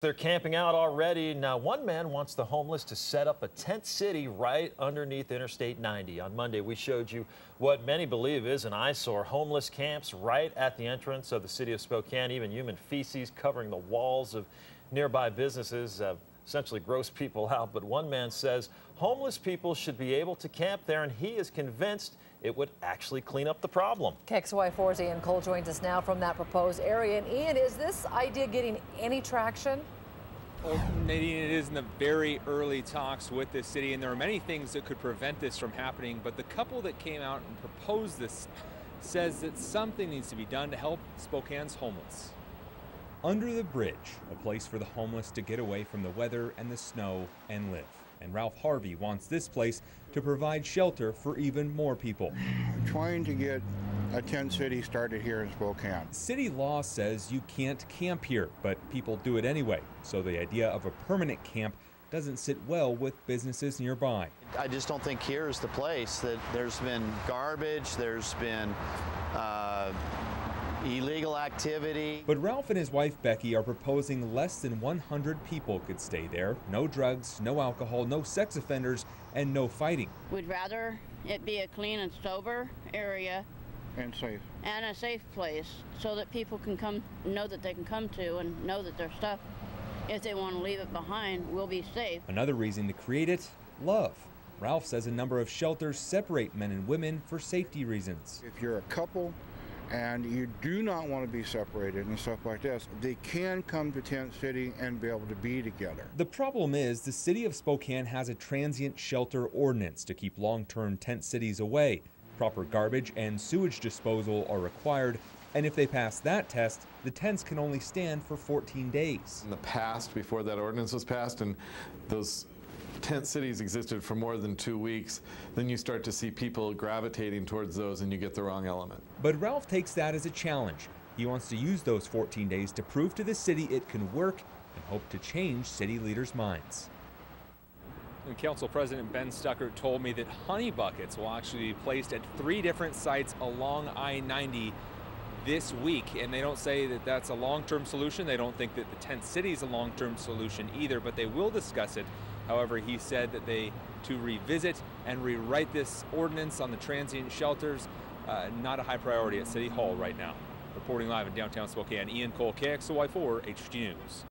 They're camping out already. Now, one man wants the homeless to set up a tent city right underneath Interstate 90. On Monday, we showed you what many believe is an eyesore. Homeless camps right at the entrance of the city of Spokane, even human feces covering the walls of nearby businesses. Essentially gross people out. But one man says homeless people should be able to camp there, and he is convinced it would actually clean up the problem. KXLY4's Ian Cull joins us now from that proposed area. And Ian, is this idea getting any traction? Well, Nadine, it is in the very early talks with the city, and there are many things that could prevent this from happening. But the couple that came out and proposed this says that something needs to be done to help Spokane's homeless. Under the bridge, a place for the homeless to get away from the weather and the snow and live. And Ralph Harvey wants this place to provide shelter for even more people. We're trying to get a tent city started here in Spokane. City law says you can't camp here, but people do it anyway. So the idea of a permanent camp doesn't sit well with businesses nearby. I just don't think here is the place. That there's been garbage, there's been illegal activity. But Ralph and his wife Becky are proposing less than 100 people could stay there. No drugs, no alcohol, no sex offenders, and no fighting. We'd rather it be a clean and sober area. And safe. And a safe place so that people can come, know that they can come to and know that their stuff, if they want to leave it behind, will be safe. Another reason to create it, love. Ralph says a number of shelters separate men and women for safety reasons. If you're a couple and you do not want to be separated and stuff like this, they can come to Tent City and be able to be together. The problem is the city of Spokane has a transient shelter ordinance to keep long-term tent cities away. Proper garbage and sewage disposal are required, and if they pass that test, the tents can only stand for 14 days. In the past, before that ordinance was passed, and those tent cities existed for more than 2 weeks, then you start to see people gravitating towards those and you get the wrong element. But Ralph takes that as a challenge. He wants to use those 14 days to prove to the city it can work and hope to change city leaders' minds. And Council President Ben Stuckert told me that honey buckets will actually be placed at 3 different sites along I-90 this week, and they don't say that that's a long-term solution. They don't think that the tent city is a long-term solution either, but they will discuss it. However, he said that to revisit and rewrite this ordinance on the transient shelters, not a high priority at City Hall right now. Reporting live in downtown Spokane, Ian Cull, KXLY4 HG News.